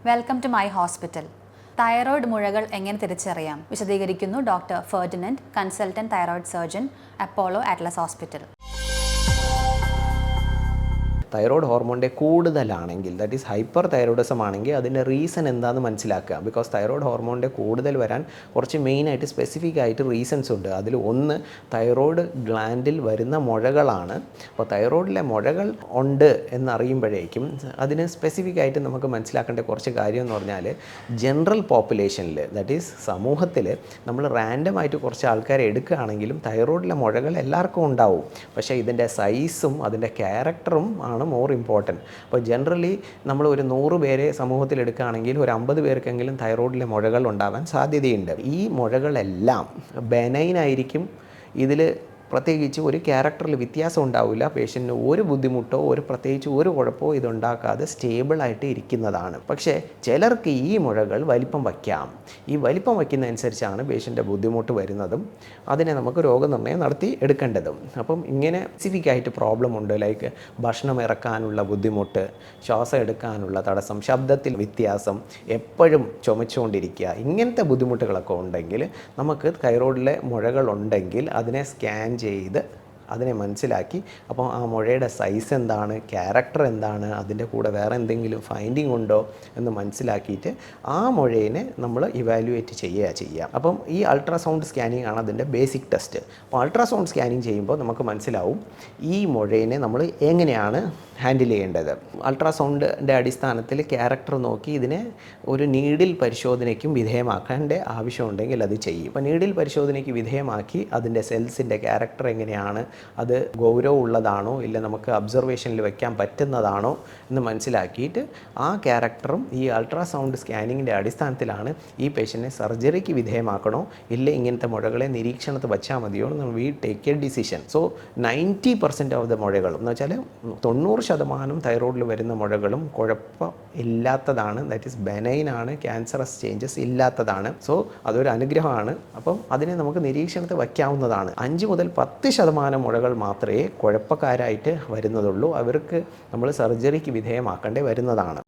Welcome to my hospital. Thyroid മുഴകൾ എങ്ങനെ തിരിച്ചറിയാം വിശദീകരിക്കുന്നു doctor Ferdinand, consultant thyroid surgeon, Apollo Atlas hospital. Thyroid ഹോർമോണിൻ്റെ കൂടുതലാണെങ്കിൽ, ദാറ്റ് ഈസ് ഹൈപ്പർ തൈറോയിഡിസം ആണെങ്കിൽ അതിൻ്റെ റീസൺ എന്താണെന്ന് മനസ്സിലാക്കുക. ബിക്കോസ് തൈറോയ്ഡ് ഹോർമോണിൻ്റെ കൂടുതൽ വരാൻ കുറച്ച് മെയിനായിട്ട് സ്പെസിഫിക് ആയിട്ട് റീസൺസ് ഉണ്ട്. അതിൽ ഒന്ന് തൈറോയ്ഡ് ഗ്ലാൻഡിൽ വരുന്ന മുഴകളാണ്. അപ്പോൾ തൈറോയ്ഡിലെ മുഴകൾ ഉണ്ട് എന്നറിയുമ്പോഴേക്കും അതിന് സ്പെസിഫിക് ആയിട്ട് നമുക്ക് മനസ്സിലാക്കേണ്ട കുറച്ച് കാര്യം എന്ന് പറഞ്ഞാൽ, ജനറൽ പോപ്പുലേഷനിൽ, ദാറ്റ് ഈസ് സമൂഹത്തിൽ നമ്മൾ റാൻഡമായിട്ട് കുറച്ച് ആൾക്കാരെ എടുക്കുകയാണെങ്കിലും തൈറോയ്ഡിലെ മുഴകൾ എല്ലാവർക്കും ഉണ്ടാവും. പക്ഷേ ഇതിൻ്റെ സൈസും അതിൻ്റെ ക്യാരക്ടറും ആണ് മോർ ഇമ്പോർട്ടൻറ്റ്. അപ്പോൾ ജനറലി നമ്മൾ ഒരു 100 പേരെ സമൂഹത്തിൽ എടുക്കുകയാണെങ്കിൽ ഒരു 50 പേർക്കെങ്കിലും തൈറോയ്ഡിലെ മുഴകൾ ഉണ്ടാവാൻ സാധ്യതയുണ്ട്. ഈ മുഴകളെല്ലാം ബെനൈനായിരിക്കും. ഇതിൽ പ്രത്യേകിച്ച് ഒരു ക്യാരക്ടറിൽ വ്യത്യാസം ഉണ്ടാവില്ല. പേഷ്യൻറ്റിന് ഒരു ബുദ്ധിമുട്ടോ പ്രത്യേകിച്ച് ഒരു കുഴപ്പമോ ഇതുണ്ടാക്കാതെ സ്റ്റേബിളായിട്ട് ഇരിക്കുന്നതാണ്. പക്ഷേ ചിലർക്ക് ഈ മുഴകൾ വലിപ്പം വയ്ക്കാം. ഈ വലിപ്പം വയ്ക്കുന്നതനുസരിച്ചാണ് പേഷ്യൻ്റെ ബുദ്ധിമുട്ട് വരുന്നതും അതിനെ നമുക്ക് രോഗനിർണയം നടത്തി എടുക്കേണ്ടതും. അപ്പം ഇങ്ങനെ സ്പെസിഫിക് ആയിട്ട് പ്രോബ്ലം ഉണ്ട്. ലൈക്ക് ഭക്ഷണം ഇറക്കാനുള്ള ബുദ്ധിമുട്ട്, ശ്വാസം എടുക്കാനുള്ള തടസ്സം, ശബ്ദത്തിൽ വ്യത്യാസം, എപ്പോഴും ചുമച്ചുകൊണ്ടിരിക്കുക, ഇങ്ങനത്തെ ബുദ്ധിമുട്ടുകളൊക്കെ ഉണ്ടെങ്കിൽ നമുക്ക് തൈറോയ്ഡിലെ മുഴകൾ ഉണ്ടെങ്കിൽ അതിനെ സ്കാൻ ചെയ്ത് അതിനെ മനസ്സിലാക്കി, അപ്പോൾ ആ മുഴയുടെ സൈസ് എന്താണ്, ക്യാരക്ടർ എന്താണ്, അതിൻ്റെ കൂടെ വേറെ എന്തെങ്കിലും ഫൈൻഡിങ് ഉണ്ടോ എന്ന് മനസ്സിലാക്കിയിട്ട് ആ മുഴയെ നമ്മൾ ഇവാലുവേറ്റ് ചെയ്യുക. അപ്പം ഈ അൾട്രാസൗണ്ട് സ്കാനിങ് ആണ് അതിൻ്റെ ബേസിക് ടെസ്റ്റ്. അപ്പോൾ അൾട്രാസൗണ്ട് സ്കാനിങ് ചെയ്യുമ്പോൾ നമുക്ക് മനസ്സിലാവും ഈ മുഴയെ നമ്മൾ എങ്ങനെയാണ് ഹാൻഡിൽ ചെയ്യേണ്ടത്. അൾട്രാസൗണ്ടിൻ്റെ അടിസ്ഥാനത്തിൽ ക്യാരക്ടർ നോക്കി ഇതിനെ ഒരു നീഡിൽ പരിശോധനയ്ക്കും വിധേയമാക്കേണ്ട ആവശ്യമുണ്ടെങ്കിൽ അത് ചെയ്യും. അപ്പോൾ നീഡിൽ പരിശോധനയ്ക്ക് വിധേയമാക്കി അതിൻ്റെ സെൽസിൻ്റെ ക്യാരക്ടർ എങ്ങനെയാണ്, അത് ഗൗരവമുള്ളതാണോ ഇല്ല നമുക്ക് ഒബ്സർവേഷനിൽ വയ്ക്കാൻ പറ്റുന്നതാണോ എന്ന് മനസ്സിലാക്കിയിട്ട് ആ ക്യാരക്ടറും ഈ അൾട്രാസൗണ്ട് സ്കാനിങ്ങിൻ്റെ അടിസ്ഥാനത്തിലാണ് ഈ പേഷ്യൻറ്റിനെ സർജറിക്ക് വിധേയമാക്കണോ ഇല്ല ഇങ്ങനത്തെ മുഴകളെ നിരീക്ഷണത്തിൽ വച്ചാൽ മതിയോ എന്ന് we take a decision. So 90% of the മുഴകളും എന്ന് വെച്ചാൽ 90% തൈറോയ്ഡിൽ വരുന്ന മുഴകളും കുഴപ്പം ഇല്ലാത്തതാണ്. ദാറ്റ് ഈസ് ബെനൈനാണ്, ക്യാൻസറസ് ചേഞ്ചസ് ഇല്ലാത്തതാണ്. സോ അതൊരു അനുഗ്രഹമാണ്. അപ്പം അതിനെ നമുക്ക് നിരീക്ഷണത്തിൽ വയ്ക്കാവുന്നതാണ്. 5 മുതൽ 10% മുഴകൾ മാത്രമേ കുഴപ്പക്കാരായിട്ട് വരുന്നതുള്ളൂ. അവർക്ക് നമ്മൾ സർജറിക്ക് വിധേയമാക്കേണ്ടി വരുന്നതാണ്.